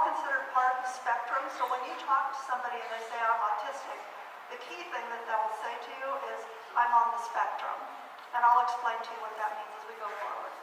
considered part of the spectrum. So when you talk to somebody and they say, I'm autistic, the key thing that they'll say to you is, I'm on the spectrum. And I'll explain to you what that means as we go forward.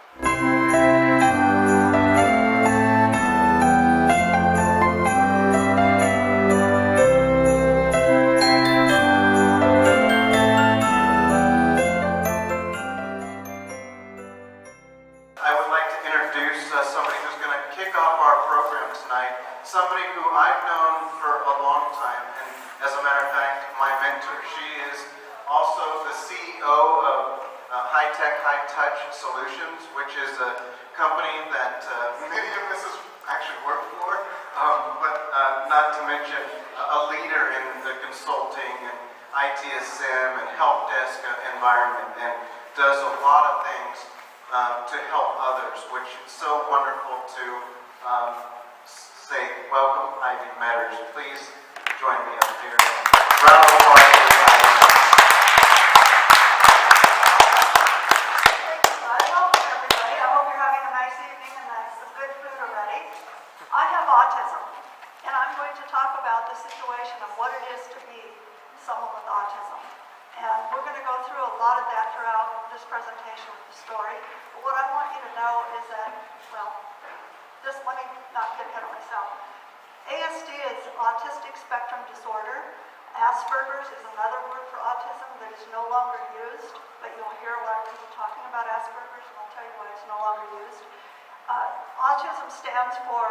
Somebody who's going to kick off our program tonight, somebody who I've known for a long time, and as a matter of fact, my mentor. She is also the CEO of High-Tech, High-Touch Solutions, which is a company that many of us have actually worked for, but not to mention a leader in the consulting and ITSM and help desk environment, and does a lot of things to help others, which is so wonderful to say welcome, Ivy Meadors. Please join me up here. Round of applause for Ivy. Thank you, bud. Welcome, everybody. I hope you're having a nice evening and some good food already. I have autism, and I'm going to talk about the situation of what it is to be someone with autism. And we're going to go through a lot of that throughout this presentation with the story. But what I want you to know is that, well, just let me not get ahead of myself. ASD is autistic spectrum disorder. Asperger's is another word for autism that is no longer used, but you'll hear a lot of people talking about Asperger's, and I'll tell you why it's no longer used. Autism stands for,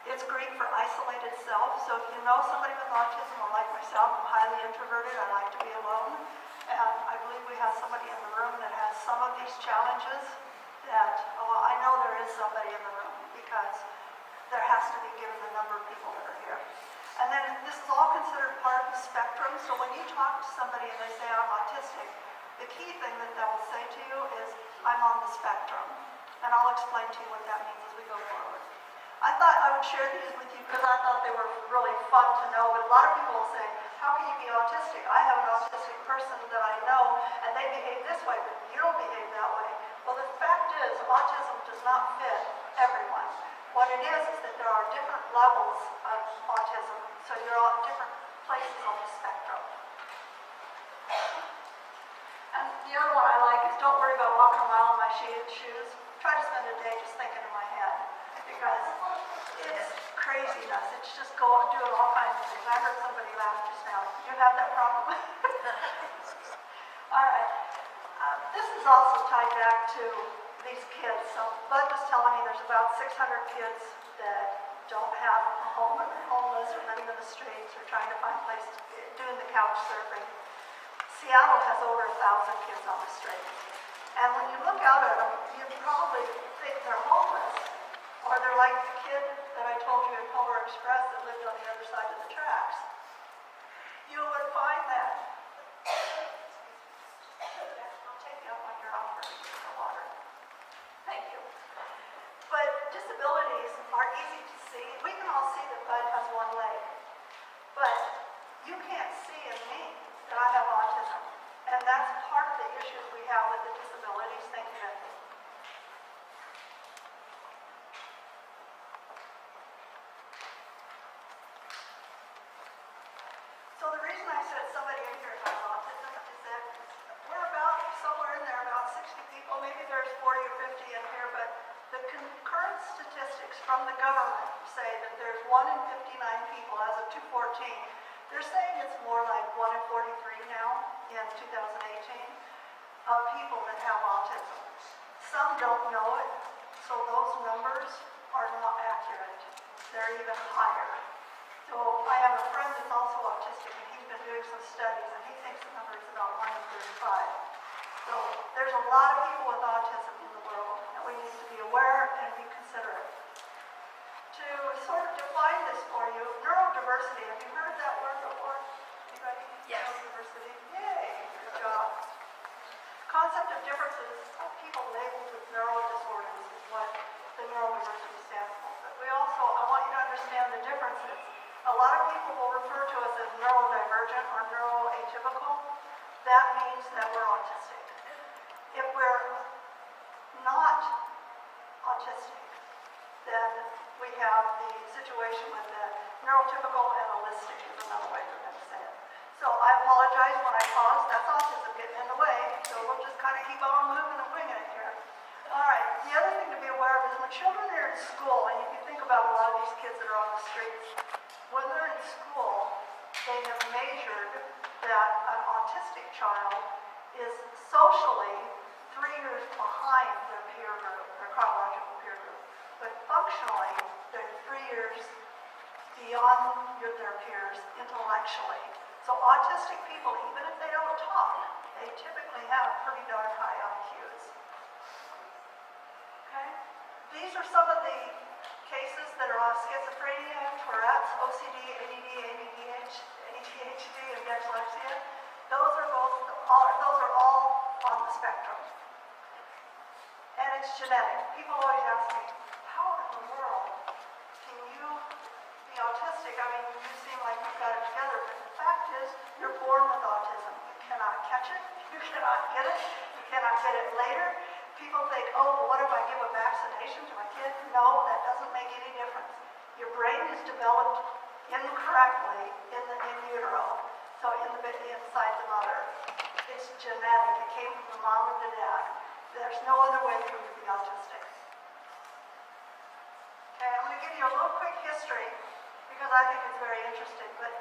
it's Greek for isolated self. So if you know somebody with autism, or like myself, I'm highly introverted, I like to be alone. And I believe we have somebody in the room that has some of these challenges that, well, I know there is somebody in the room because there has to be given the number of people that are here. And then this is all considered part of the spectrum. So when you talk to somebody and they say, I'm autistic, the key thing that they'll say to you is, I'm on the spectrum. And I'll explain to you what that means as we go forward. I thought I would share these with you because I thought they were really fun to know, but a lot of people will say, how can you be autistic? I have an autistic person that I know, and they behave this way, but you don't behave that way. Well, the fact is, autism does not fit everyone. What it is that there are different levels of autism, so you're all at different places on the spectrum. And the other one I like is, don't worry about walking a mile in my shoes. Try to spend a day just thinking in my head. Because it's craziness. It's just doing all kinds of things. I heard somebody laugh just now. Do you have that problem? All right. This is also tied back to these kids. So Bud was telling me there's about 600 kids that don't have a home, or they're homeless, or living in the streets, or trying to find places, doing the couch surfing. Seattle has over 1,000 kids on the streets. And when you look out at them, you probably think they're homeless. Or they're like the kid that I told you in Polar Express that lived on the other side of the tracks. You would find that. I'll take you up on your offer for water. Thank you. But disabilities are easy to see. We can all see that Bud has one leg. But you can't see in me that I have autism. And that's part of the issues we have with the disabilities. Thank you, Becky. So the reason I said somebody in here has autism is that we're about somewhere in there, about 60 people. Maybe there's 40 or 50 in here, but the current statistics from the government say that there's 1 in 59 people as of 2014. They're saying it's more like 1 in 43 now in 2018 of people that have autism. Some don't know it, so those numbers are not accurate. They're even higher. So I have a friend that's also autistic, and he's been doing some studies, and he thinks the number is about 1 in 35. So there's a lot of people with autism in the world, and we need to be aware and be considerate. To sort of define this for you, neurodiversity, have you heard that word before? Anybody? Yes. Neurodiversity? Yay, good job. Concept of differences of people labeled with neural disorders is what the neurodiversity stands for. But I want you to understand the differences. A lot of people will refer to us as neurodivergent or neuroatypical. That means that we're autistic. If we're not autistic, Then we have the situation with the neurotypical and holistic is another way for them to say it. So I apologize when I pause. That's autism getting in the way. So we'll just kind of keep on moving and winging it here. All right. The other thing to be aware of is when children are in school, and you can think about a lot of these kids that are on the streets, when they're in school, they have measured that an autistic child is socially 3 years behind their peer group, their chronological peer group. But functionally, they're 3 years beyond their peers intellectually. So autistic people, even if they don't talk, they typically have pretty darn high IQs. Okay? These are some of the cases that are on schizophrenia, Tourette's, OCD, ADD, ADHD, and dyslexia. Those are all on the spectrum. And it's genetic. People always ask me, how in the world can you be autistic? I mean, you seem like you've got it together, but the fact is, you're born with autism. You cannot catch it, you cannot get it, you cannot get it later. People think, oh, well, what if I give a vaccination to my kid? No, that doesn't make any difference. Your brain is developed incorrectly in utero, so inside the mother. It's genetic. It came from the mom or the dad. There's no other way for you to be autistic. Okay, I'm going to give you a little quick history because I think it's very interesting, but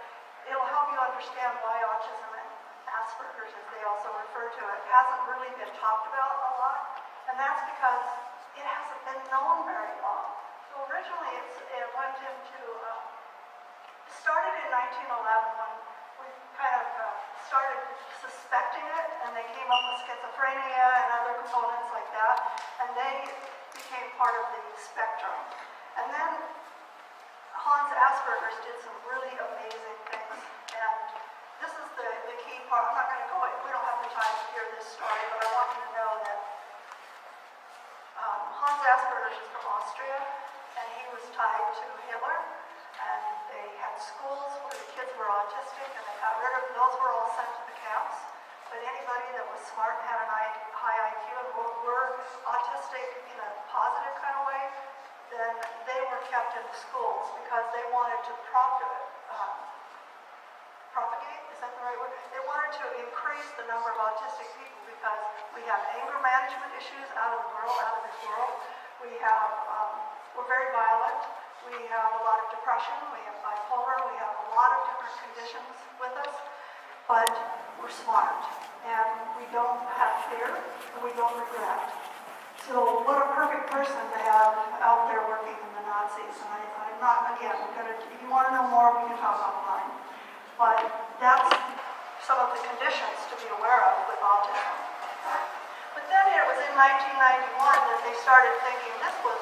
it'll help you understand why autism and Asperger's, as they also refer to it, hasn't really been talked about a lot, and that's because it hasn't been known very long. So originally it went into, started in 1911 when we kind of started suspecting it, and they came up with schizophrenia and other components like that, and they became part of the spectrum. And then Hans Asperger's did some really amazing things, and this is the key part. I'm not going to go, we don't have the time to hear this story, but I want you to know that Hans Asperger's is from Austria, and he was tied to Hitler, and they had schools where the kids were autistic, and they got rid of those, were all sent to the camps. But anybody that was smart and had a high IQ and were autistic in a positive kind of way, then they were kept in the schools because they wanted to propagate, is that the right word? They wanted to increase the number of autistic people because we have anger management issues out of this world. We have, we're very violent. We have a lot of depression. We have bipolar. We have a lot of different conditions with us. But we're smart, and we don't have fear, and we don't regret. So what a perfect person to have out there working in the Nazis. And I'm not, again, if you want to know more, we can talk offline. But that's some of the conditions to be aware of with autism. But then it was in 1991 that they started thinking this was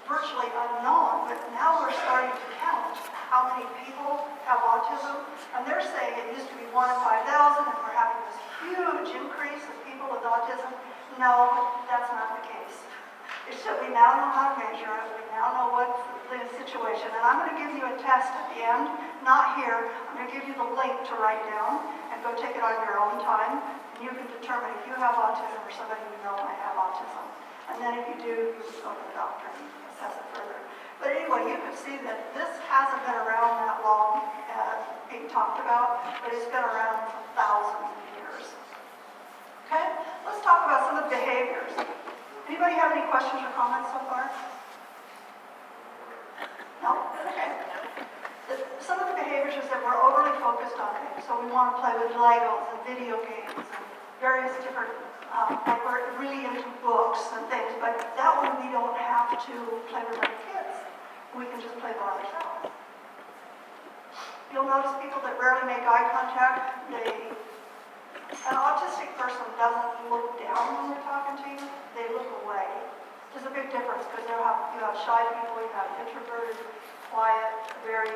virtually unknown, but now we're starting to count how many people have autism, and they're saying it used to be 1 in 5,000, and we're having this huge increase of people with autism. No, that's not the case. It's that we now know how to measure it, we now know what's the situation, and I'm going to give you a test at the end, not here. I'm going to give you the link to write down, and go take it on your own time, and you can determine if you have autism or somebody you know might have autism. And then if you do, you just go to the doctor and assess it further. But anyway, you can see that this hasn't been around that long being talked about, but it's been around for thousands of years. Okay? Let's talk about some of the behaviors. Anybody have any questions or comments so far? No? Okay. Some of the behaviors is that we're overly focused on things. So we want to play with Legos and video games and various different, like we're really into books and things, but that one we don't have to play with our kids. We can just play by ourselves. You'll notice people that rarely make eye contact, an autistic person doesn't look down when they're talking to you, they look away. There's a big difference because you have shy people, you have introverted, quiet, very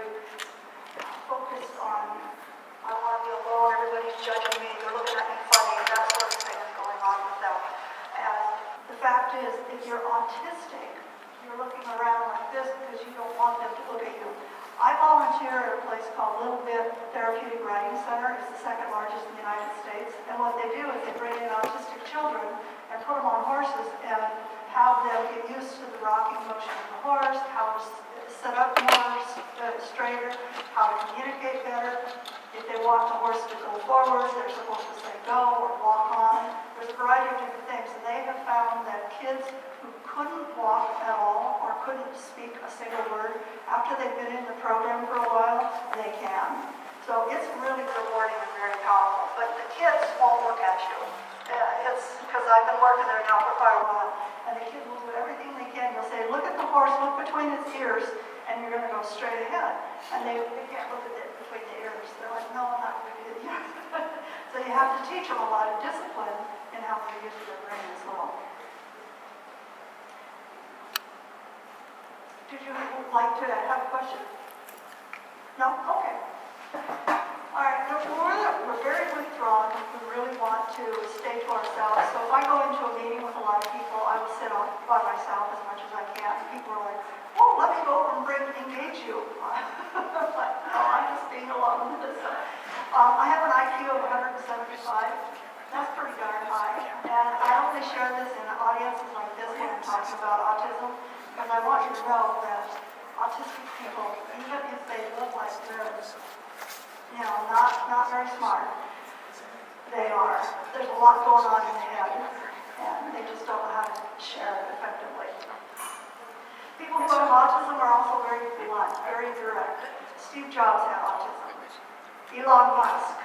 focused on, I want to be alone, everybody's judging me, they're looking at me funny, that sort of thing is going on with them. And the fact is, if you're autistic, you're looking around like this because you don't want them to look at you. I volunteer at a place called Little Bit Therapeutic Writing Center. It's the second largest in the United States. And what they do is they bring in autistic children and put them on horses and have them get used to the rocking motion of the horse, how to set up more straighter, how to communicate better. If they want the horse to go forward, they're supposed to say go or walk on. There's a variety of different things, and they have found that kids who couldn't walk at all or couldn't speak a single word, after they've been in the program for a while, they can. So it's really rewarding and very powerful. But the kids won't look at you. It's because I've been working there now for quite a while, and the kids will do everything they can. You'll say, look at the horse, look between its ears, and you're going to go straight ahead. And they can't look at it between the ears. They're like, no, I'm not going to do that. So you have to teach them a lot of discipline in how they use their brain as well. Did you like to have a question? No? Okay. All right, we're very withdrawn. We really want to stay to ourselves. So if I go into a meeting with a lot of people, I will sit on by myself as much as I can. And people are like, oh, let me go over and engage you. I'm like, no, I'm just being alone with this. I have an IQ of 175. That's pretty darn high. And I only share this in audiences like this when I'm talking about autism, because I want you to know that autistic people, even if they look like they're not very smart, they are. There's a lot going on in the head, and they just don't know how to share it effectively. People who have autism are also very blunt, very direct. Steve Jobs had autism. Elon Musk,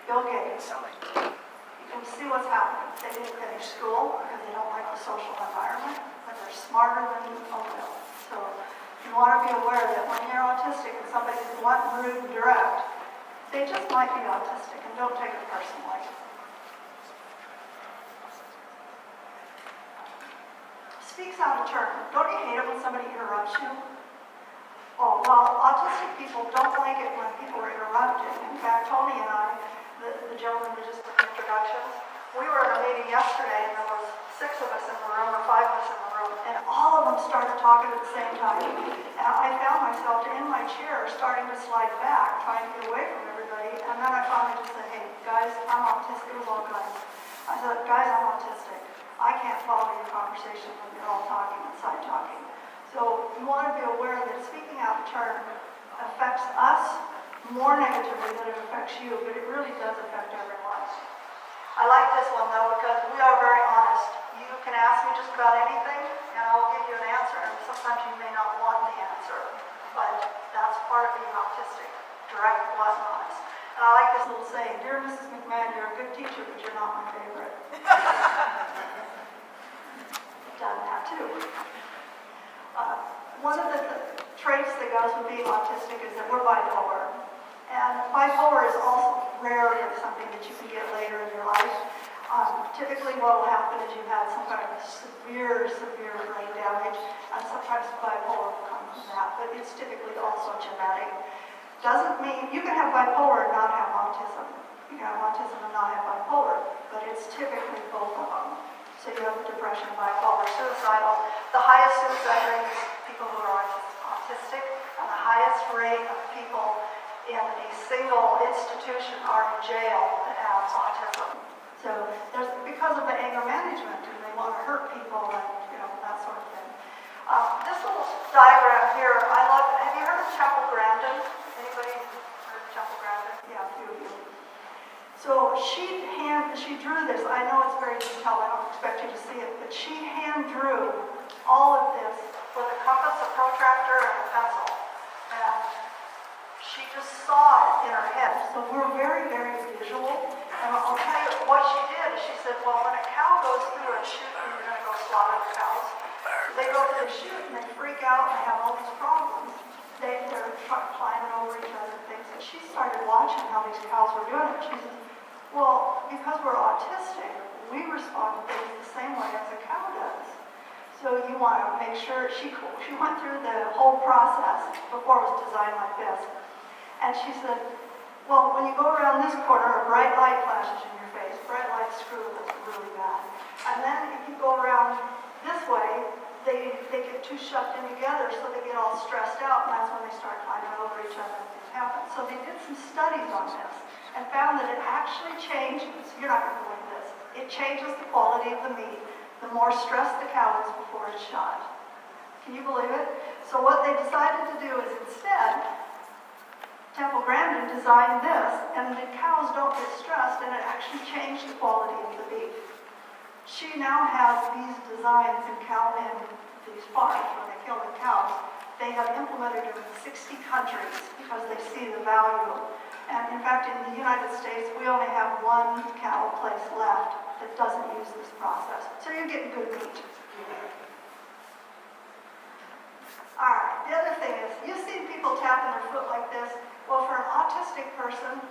Bill Gates. You can see what's happening. They didn't finish school because they don't like the social environment, but they're smarter than a whale. So you want to be aware that when you're autistic and somebody's blunt, rude, and direct, they just might be autistic, and don't take it personally. Speaks out of turn. Don't you hate it when somebody interrupts you? Oh, well, autistic people don't like it when people are interrupted. In fact, Tony and I, the gentleman who just did introductions, we were in a meeting yesterday, and there was 6 of us in the room, or 5 of us in the room, and all of them started talking at the same time. And I found myself in my chair starting to slide back, trying to get away from everybody, and then I finally just said, hey, guys, I'm autistic. It was all guys. I said, guys, I'm autistic. I can't follow your conversation when you're all talking and side talking. So you want to be aware that speaking out of turn affects us more negatively than it affects you, but it really does affect everyone. I like this one though because we are very honest. You can ask me just about anything and I will give you an answer, and sometimes you may not want the answer, but that's part of being autistic, direct, blunt, and honest. And I like this little saying, dear Mrs. McMahon, you're a good teacher, but you're not my favorite. I've done that too. One of the traits that goes with being autistic is that we're bipolar. And bipolar is also rarely something that you can get later in your life. Typically what will happen is you've had some kind of severe brain damage, and sometimes bipolar will come from that, but it's typically also genetic. Doesn't mean you can have bipolar and not have autism. You can have autism and not have bipolar, but it's typically both of them. So you have depression, bipolar, suicidal. The highest suicide rate is people who are autistic, and the highest rate of people in a single institution are in jail that have autism. So there's because of the anger management, and they want to hurt people and that sort of thing. This little diagram here, I love. Have you heard of Chapel Grandin? Anybody heard of Chapel Grandin? Yeah, a few of you. So she drew this. I know it's very detailed. I don't expect you to see it, but she hand drew all of this with a compass, a protractor, and a pencil. And she just saw it in her head. So we're very, very visual. And I'll tell you what she did. She said, well, when a cow goes through a chute, and you're going to go slaughter the cows, they go through the chute and they freak out and they have all these problems. They're climbing over each other and things. And she started watching how these cows were doing it. She said, well, because we're autistic, we respond to things the same way as a cow does. So you want to make sure, she went through the whole process before it was designed like this. And she said, well, when you go around this corner, a bright light flashes in your face. Bright light screw is really bad. And then if you go around this way, they get too shoved in together, so they get all stressed out, and that's when they start climbing over each other and things happen. So they did some studies on this and found that it actually changes, you're not going to believe this, it changes the quality of the meat the more stressed the cow is before it's shot. Can you believe it? So what they decided to do is instead, Temple Grandin designed this, and the cows don't get stressed, and it actually changed the quality of the beef. She now has these designs in these farms where they kill the cows. They have implemented it in 60 countries because they see the value. And in fact, in the United States, we only have one cattle place left that doesn't use this process. So you're getting good meat. All right, the other thing is, you see people tapping their foot like this. Well, for an autistic person,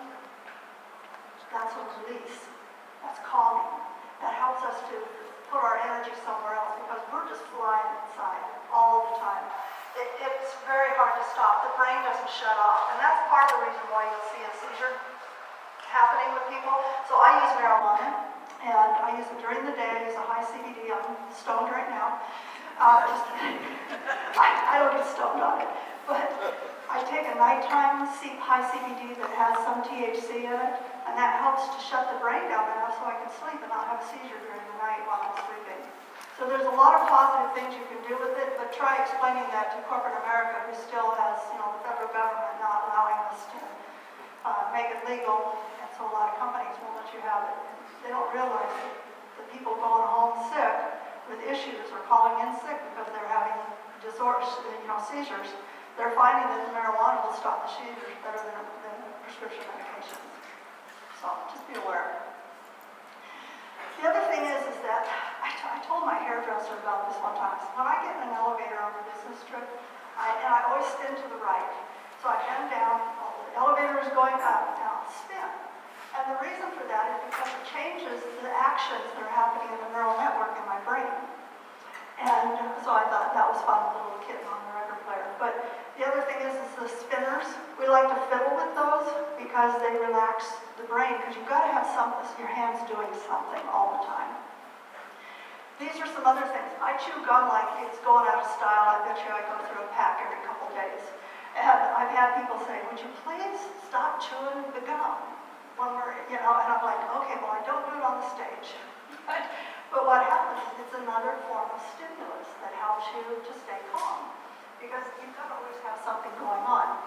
that's a release. That's calming. That helps us to put our energy somewhere else because we're just flying inside all the time. It's very hard to stop. The brain doesn't shut off. And that's part of the reason why you'll see a seizure happening with people. So I use marijuana, and I use it during the day. I use a high CBD. I'm stoned right now. Just kidding. I don't get stoned on it. But I take a nighttime high CBD that has some THC in it, and that helps to shut the brain down enough so I can sleep and not have a seizure during the night while I'm sleeping. So there's a lot of positive things you can do with it, but try explaining that to corporate America, who still has, the federal government not allowing us to make it legal, and so a lot of companies won't let you have it. They don't realize that the people going home sick with issues or calling in sick because they're having disorders, seizures. They're finding that the marijuana will stop the seizures better than prescription medications. So just be aware. The other thing is that I told my hairdresser about this one time. So when I get in an elevator on a business trip, I always spin to the right. So I bend down, the elevator is going up, now I'll spin. And the reason for that is because it changes the actions that are happening in the neural network in my brain. And so I thought that was fun, the little kitten on the record player. But the other thing is the spinners. We like to fiddle with those because they relax the brain, because you've got to have your hands doing something all the time. These are some other things. I chew gum like it's going out of style. I bet you I go through a pack every couple days. And I've had people say, would you please stop chewing the gum? When we're, and I'm like, okay, well, I don't do it on the stage. But what happens is it's another form of stimulus that helps you to stay calm, because you've got to always have something going on.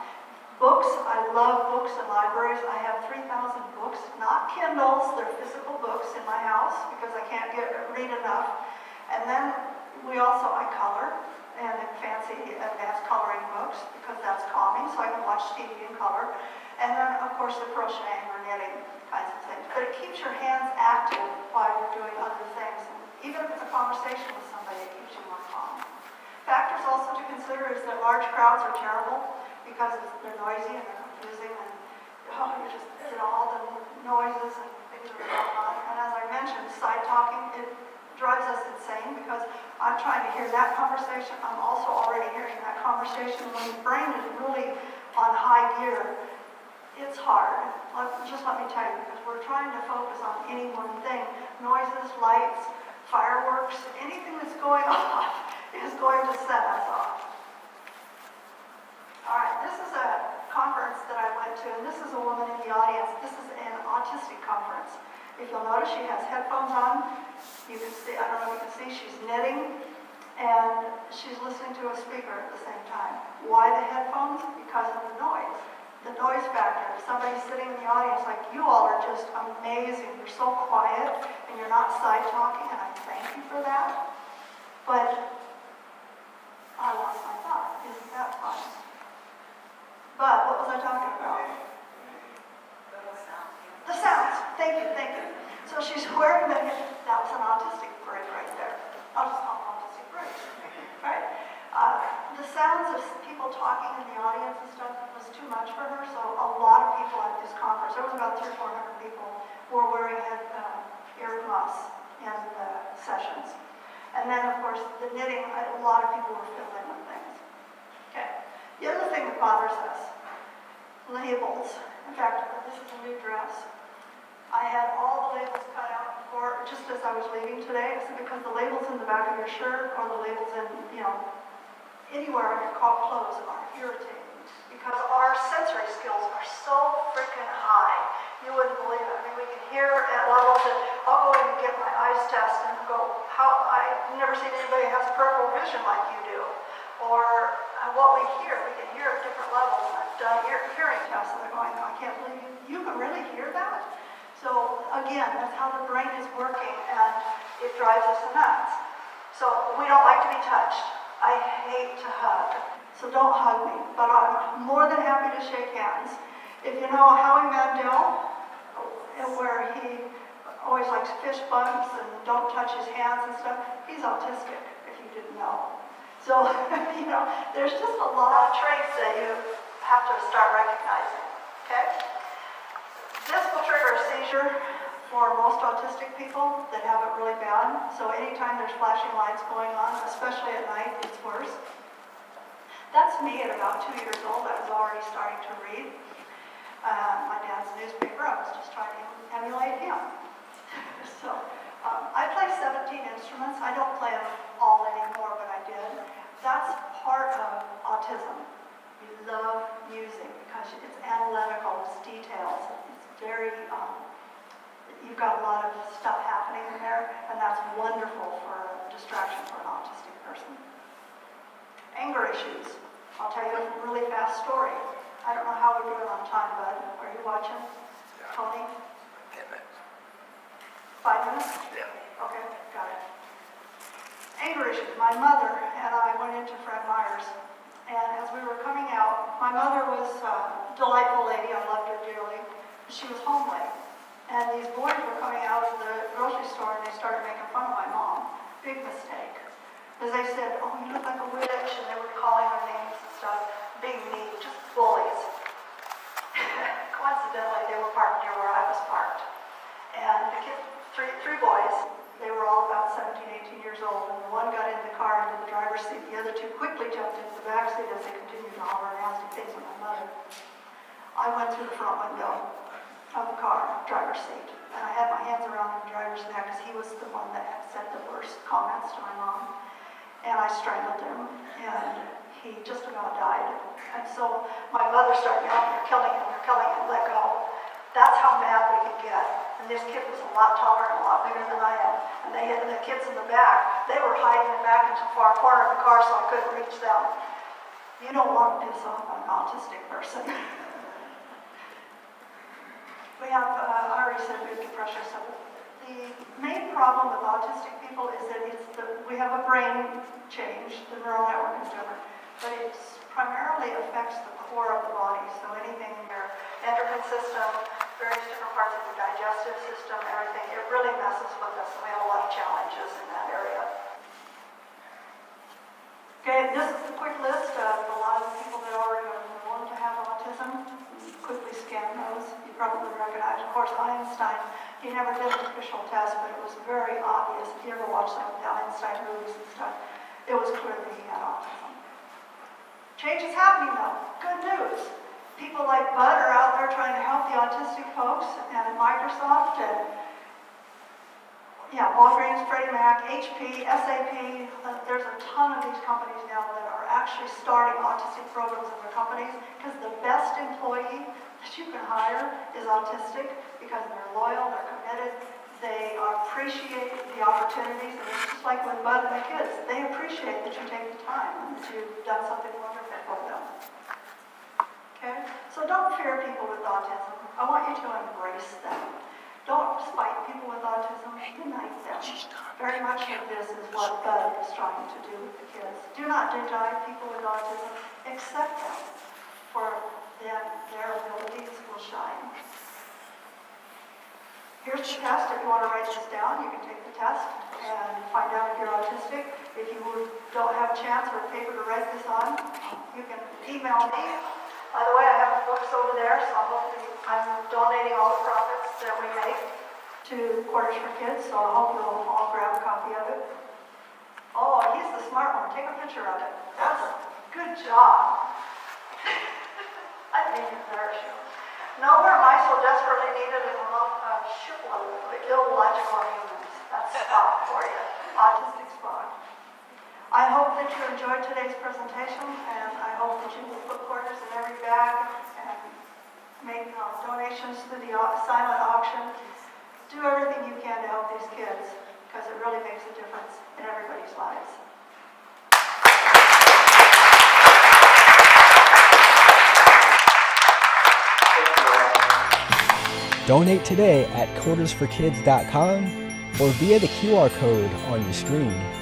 Books, I love books and libraries. I have 3,000 books, not Kindles, they're physical books in my house because I can't read enough. And then I color, and fancy advanced coloring books because that's calming, so I can watch TV in color. And then, of course, the crocheting or knitting kinds of things. But it keeps your hands active while you're doing other things. And even if it's a conversation with somebody, it keeps you more calm. Factors also to consider is that large crowds are terrible because they're noisy and they're confusing, and you just all the noises and things that are going on. And as I mentioned, side talking, it drives us insane because I'm trying to hear that conversation. I'm also already hearing that conversation. When your brain is really on high gear, it's hard. Just let me tell you, because we're trying to focus on any one thing. Noises, lights, fireworks, anything that's going off is going to set us off. All right, this is a conference that I went to, and this is a woman in the audience. This is an autistic conference. If you'll notice, she has headphones on. You can see, I don't know if you can see, she's knitting, and she's listening to a speaker at the same time. Why the headphones? Because of the noise. The noise factor. If somebody's sitting in the audience, like you all are just amazing. You're so quiet, and you're not side talking, and I thank you for that. But I lost my thought. Isn't that fun? But what was I talking about? The sounds. Thank you. So she's wearing that was an autistic break right there. I'll just call it autistic break. Right? The sounds of people talking in the audience and stuff was too much for her, so a lot of people at this conference, there was about 300 or 400 people, were wearing earmuffs in the sessions. And then, of course, the knitting, a lot of people were fiddling with things. Okay. The other thing that bothers us, labels. In fact, this is a new dress. I had all the labels cut out before, just as I was leaving today. I said, because the labels in the back of your shirt or the labels in, anywhere on your clothes are irritating. Because our sensory skills are so freaking high. You wouldn't believe it. I mean, we can hear at levels that I'll go in and get my eyes tested and go, I've never seen anybody who has peripheral vision like you do. Or what we can hear at different levels. And I've done hearing tests and they're going, I can't believe you can really hear that? So again, that's how the brain is working and it drives us nuts. So we don't like to be touched. I hate to hug. So don't hug me, but I'm more than happy to shake hands. If you know Howie Mandel, where he always likes fish bumps and don't touch his hands and stuff, he's autistic, if you didn't know. So, there's just a lot of traits that you have to start recognizing, okay? This will trigger a seizure for most autistic people that have it really bad. So anytime there's flashing lights going on, especially at night, it's worse. That's me at about 2 years old. I was already starting to read my dad's newspaper. I was just trying to emulate him. So I play 17 instruments. I don't play them all anymore, but I did. That's part of autism. You love music because it's analytical, it's details, it's very, you've got a lot of stuff happening in there, and that's wonderful for distraction for an autistic person. Anger issues. I'll tell you a really fast story. I don't know how we're doing on time, bud. Are you watching? Yeah. Tony? 10 minutes. 5 minutes? Yeah. Okay, got it. Anger issues. My mother and I went into Fred Meyer's, and as we were coming out, my mother was a delightful lady. I loved her dearly. She was homely. And these boys were coming out of the grocery store, and they started making fun of my mom. Big mistake. Because they said, oh, you look like a witch, and they were calling her names and stuff, being mean, just bullies. Coincidentally, they were parked near where I was parked. And the kids, three boys, they were all about 17, 18 years old, and one got in the car into the driver's seat. The other two quickly jumped into the back seat as they continued to holler nasty things at my mother. I went through the front window of the car, driver's seat, and I had my hands around the driver's neck because he was the one that had said the worst comments to my mom. And I strangled him, and he just about died. And so my mother started yelling, they're killing him, let go. That's how mad we could get. And this kid was a lot taller and a lot bigger than I am. And they had the kids in the back, they were hiding back into the far corner of the car so I couldn't reach them. You don't want to piss off an autistic person. We have, I already said big depression. So the main problem with autistic people is that we have a brain change, the neural network is different, but it primarily affects the core of the body. So anything in your endocrine system, various different parts of your digestive system, everything, it really messes with us. We have a lot of challenges in that area. Okay, this is a quick list of a lot of the people that already are known to have autism. Quickly scan those. You probably recognize, of course, Einstein. He never did an official test, but it was very obvious. If you ever watch some of the Einstein movies and stuff, it was clear that he had autism. Change is happening though. Good news. People like Bud are out there trying to help the autistic folks, and Microsoft, and Walgreens, Freddie Mac, HP, SAP. There's a ton of these companies now that are actually starting autistic programs in their companies because the best employee that you can hire is autistic because they're loyal, they're committed, they appreciate the opportunities, and it's just like when Bud and the kids, they appreciate that you take the time and that you've done something wonderful for them. Okay? So don't fear people with autism. I want you to embrace them. Don't spite people with autism, unite them. Very much of this is what Bud is trying to do with the kids. Do not deny people with autism. Accept them, for then their abilities will shine. Here's the test. If you want to write this down, you can take the test and find out if you're autistic. If you don't have a chance or a paper to write this on, you can email me. By the way, I have books over there, so I'm donating all the profits that we make to Quarters for Kids, so I hope you'll all grab a copy of it. Oh, he's the smart one. Take a picture of it. That's good job. I didn't even embarrass you. Nowhere am I so desperately needed in a shipload of illogical humans. That's Spock for you. Autistic Spock. I hope that you enjoyed today's presentation, and I hope that you will put quarters in every bag and make donations to the silent auction. Do everything you can to help these kids, because it really makes a difference. Donate today at quartersforkids.com or via the QR code on your screen.